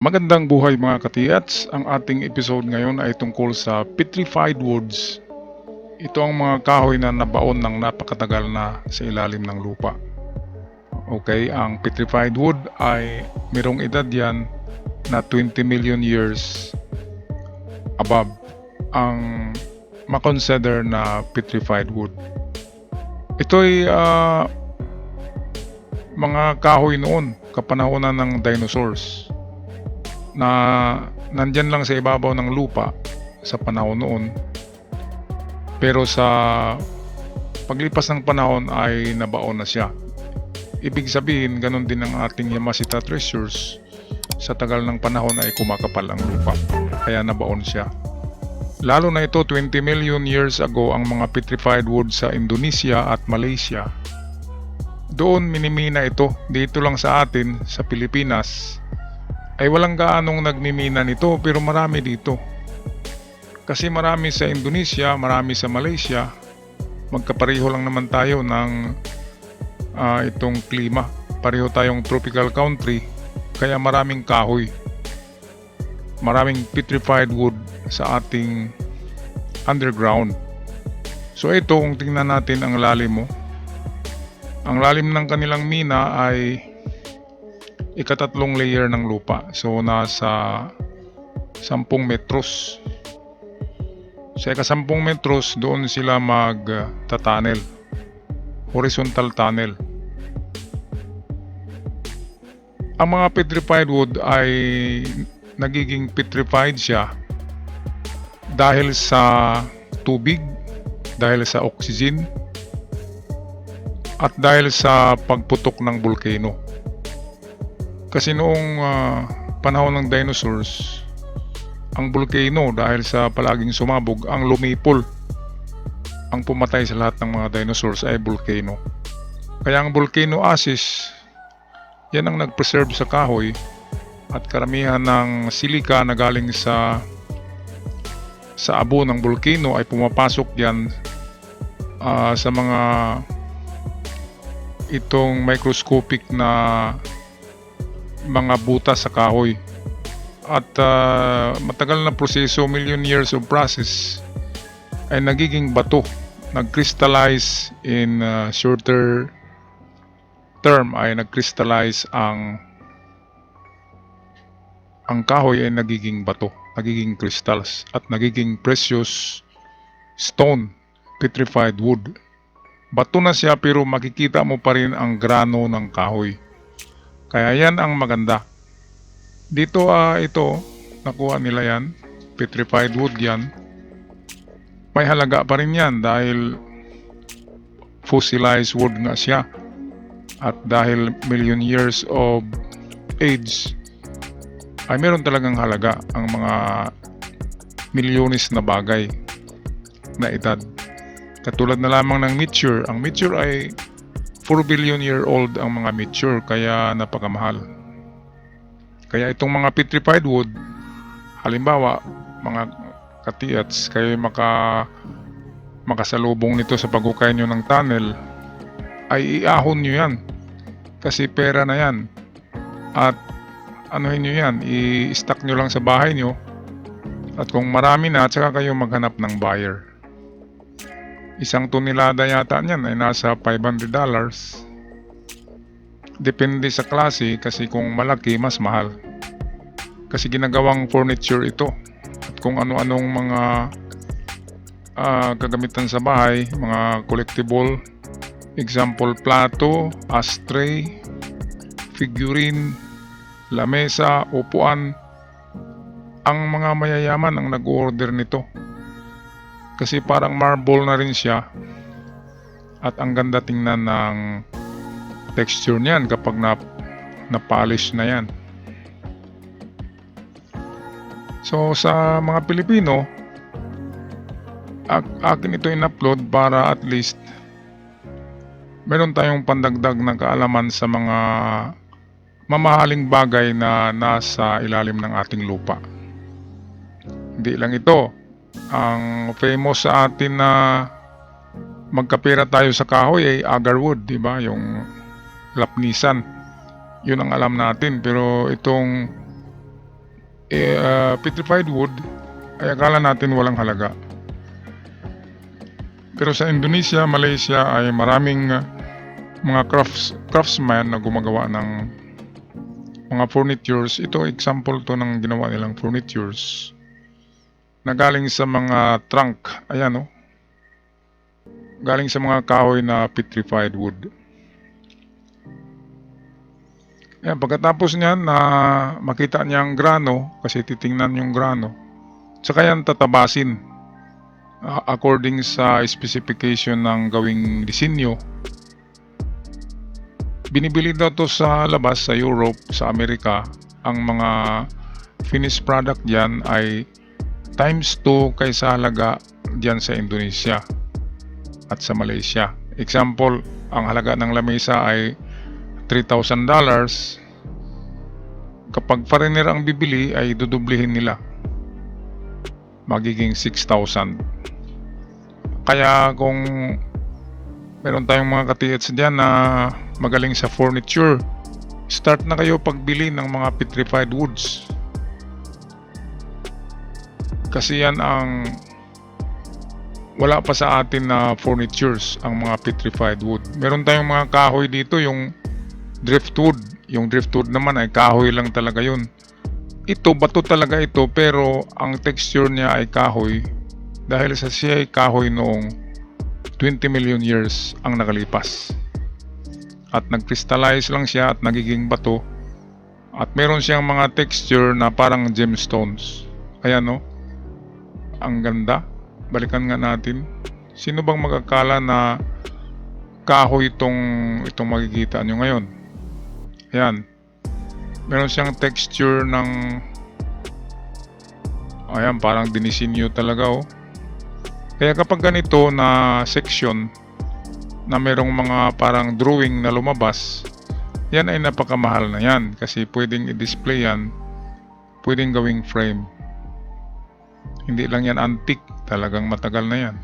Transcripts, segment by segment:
Magandang buhay mga katiyats. Ang ating episode ngayon ay tungkol sa petrified woods. Ito ang mga kahoy na nabaon ng napakatagal na sa ilalim ng lupa. Okay, ang petrified wood ay mayroong edad yan na 20 million years above ang makonsider na petrified wood. Ito ay mga kahoy noon, kapanahonan ng dinosaurs, na nandyan lang sa ibabaw ng lupa sa panahon noon, pero sa paglipas ng panahon ay nabaon na siya. Ibig sabihin, ganun din ang ating Yamashita treasures, sa tagal ng panahon ay kumakapal ang lupa, kaya nabaon siya. Lalo na ito 20 million years ago ang mga petrified wood sa Indonesia at Malaysia. Doon minimina ito. Dito lang sa atin sa Pilipinas ay walang gaanong nagmimina nito, pero marami dito. Kasi marami sa Indonesia, marami sa Malaysia. Magkapareho lang naman tayo ng itong klima. Pareho tayong tropical country, kaya maraming kahoy. Maraming petrified wood sa ating underground. So ito, kung tingnan natin ang lalim mo. Ang lalim ng kanilang mina ay ikatatlong layer ng lupa. So nasa 10 metros. Sa ika-10 metros, doon sila mag-tunnel. Horizontal tunnel. Ang mga petrified wood ay nagiging petrified siya dahil sa tubig, dahil sa oxygen, at dahil sa pagputok ng bulkano. Kasi noong panahon ng dinosaurs, ang bulkano, dahil sa palaging sumabog, ang lumipol. Ang pumatay sa lahat ng mga dinosaurs ay bulkano. Kaya ang volcano ashes, yan ang nag-preserve sa kahoy, at karamihan ng silika na galing sa abo ng bulkano ay pumapasok yan sa mga itong microscopic na mga butas sa kahoy. At matagal na proseso, million years of process, ay nagiging bato. Nag-crystallize in shorter term, ay nag-crystallize ang kahoy ay nagiging bato, nagiging crystals, at nagiging precious stone, petrified wood. Bato na siya, pero makikita mo pa rin ang grano ng kahoy. Kaya yan ang maganda. Dito ito, nakuha nila yan, petrified wood yan. May halaga pa rin yan dahil fossilized wood nga siya. At dahil million years of age, ay meron talagang halaga ang mga milyones na bagay na edad. Katulad na lamang ng meteor. Ang meteor ay 4 billion year old ang mga meteor, kaya napakamahal. Kaya itong mga petrified wood, halimbawa mga katiyats, kayo makasalubong nito sa paghukay nyo ng tunnel, ay iahon nyo yan. Kasi pera na yan. At anuhin nyo yan, i-stack nyo lang sa bahay nyo. At kung marami na, saka kayo maghanap ng buyer. Isang tonelada yata niyan ay nasa $500. Depende sa klase, kasi kung malaki, mas mahal. Kasi ginagawang furniture ito. At kung ano-anong mga kagamitan sa bahay, mga collectible, example, plato, ashtray, figurine, lamesa, upuan, ang mga mayayaman ang nag-order nito. Kasi parang marble na rin siya, at ang ganda tingnan ng texture niyan kapag na-polish na yan. So sa mga Pilipino, akin ito in-upload para at least meron tayong pandagdag ng kaalaman sa mga mamahaling bagay na nasa ilalim ng ating lupa. Hindi lang ito. Ang famous sa atin na magkapera tayo sa kahoy ay agarwood, di ba? Yung lapnisan. Yun ang alam natin, pero itong petrified wood ay akala natin walang halaga. Pero sa Indonesia, Malaysia ay maraming mga craftsman na gumagawa ng mga furnitures. Ito example to ng ginawa nilang furnitures na galing sa mga trunk. Ayan, galing sa mga kahoy na petrified wood. Ayan, pagkatapos niyan na makita niya ang grano, kasi titingnan yung grano, saka yan tatabasin according sa specification ng gawing disenyo. Binibili daw to sa labas, sa Europe, sa Amerika. Ang mga finished product diyan ay times 2 kaysa halaga diyan sa Indonesia at sa Malaysia. Example, ang halaga ng lamesa ay $3,000. Kapag foreigner ang bibili ay dudublihin nila, magiging 6,000. Kaya kung meron tayong mga katiyats dyan na magaling sa furniture, start na kayo pagbili ng mga petrified woods. Kasi yan ang wala pa sa atin na furnitures, ang mga petrified wood. Meron tayong mga kahoy dito, yung driftwood. Yung driftwood naman ay kahoy lang talaga yun. Ito, bato talaga ito, pero ang texture niya ay kahoy. Dahil sa siya ay kahoy noong 20 million years ang nakalipas. At nag-crystallize lang siya at nagiging bato. At meron siyang mga texture na parang gemstones. Ayan, ang ganda. Balikan nga natin. Sino bang magakala na kahoy itong makikita nyo ngayon? Ayan. Meron siyang texture ng ayan, parang dinisenyo talaga. Kaya kapag ganito na section na merong mga parang drawing na lumabas, yan ay napakamahal na yan kasi pwedeng i-display yan, pwedeng gawing frame. Hindi lang yan antique, talagang matagal na yan.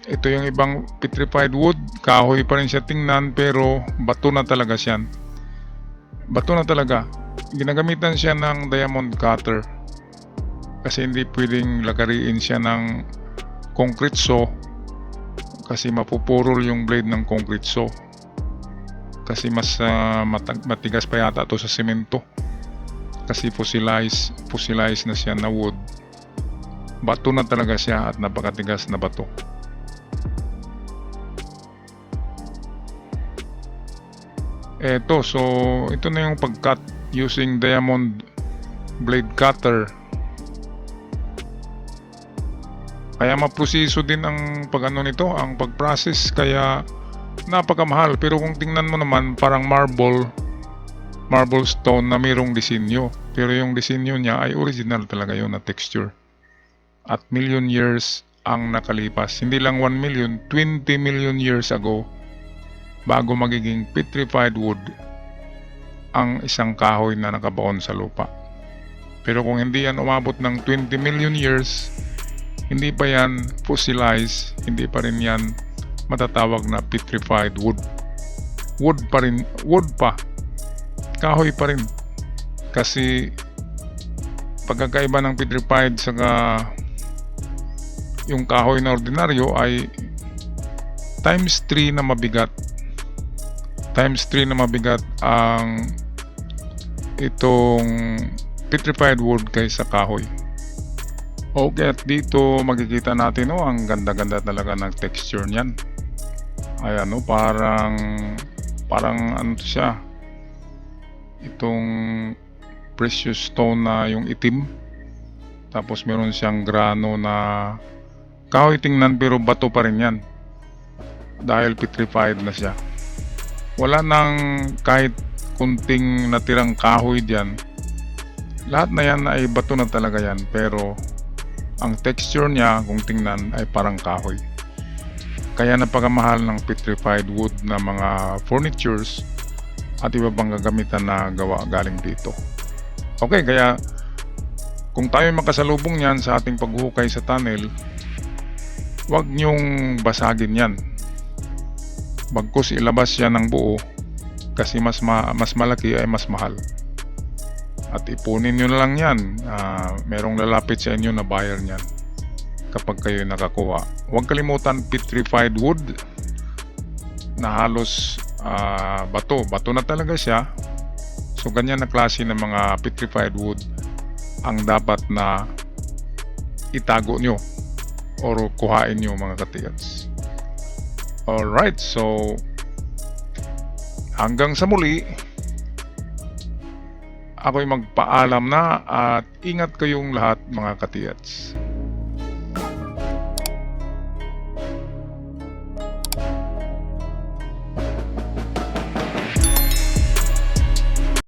Ito yung ibang petrified wood, kahoy pa rin siya tingnan pero bato na talaga siya. Bato na talaga. Ginagamitan siya ng diamond cutter. Kasi hindi pwedeng lagariin siya ng concrete saw kasi mapupurol yung blade ng concrete saw. Kasi mas matigas pa yata to sa semento. Kasi fossilized na siya na wood. Bato na talaga siya at napakatigas na bato. Ito na yung pag-cut using diamond blade cutter. Kaya maproseso din ang nito, ang pag-process, kaya napakamahal. Pero kung tingnan mo naman, parang marble stone na mayroong disenyo. Pero yung disenyo niya ay original talaga yun na texture. At million years ang nakalipas. Hindi lang 1 million, 20 million years ago bago magiging petrified wood ang isang kahoy na nakabaon sa lupa. Pero kung hindi yan umabot ng 20 million years, hindi pa yan fossilized, hindi pa rin yan matatawag na petrified wood. Wood pa. Kahoy pa rin. Kasi pagkakaiba ng petrified saka yung kahoy na ordinaryo ay times 3 na mabigat. Times 3 na mabigat ang itong petrified wood kaysa kahoy. Okay, at dito makikita natin ang ganda-ganda talaga ng texture niyan. Ayan, parang ano siya, itong precious stone na yung itim, tapos meron siyang grano na kahoy tingnan pero bato pa rin yan dahil petrified na siya. Wala nang kahit kunting natirang kahoy diyan. Lahat na yan ay bato na talaga yan, pero ang texture niya kung tingnan ay parang kahoy. Kaya napakamahal ng petrified wood na mga furnitures at iba pang gagamitan na gawa galing dito. Okay, kaya kung tayo makasalubong yan sa ating paghuhukay sa tunnel, huwag nyong basagin yan. Bagkus ilabas yan ng buo kasi mas malaki ay mas mahal. at ipunin nyo na lang yan. Merong lalapit sa inyo na buyer niyan kapag kayo nakakuha. Huwag kalimutan petrified wood na halos bato na talaga siya. So ganyan na klase ng mga petrified wood ang dapat na itago nyo or kuhain nyo mga katiyats. Alright, so hanggang sa muli, ako'y magpaalam na at ingat kayong lahat mga katiyats.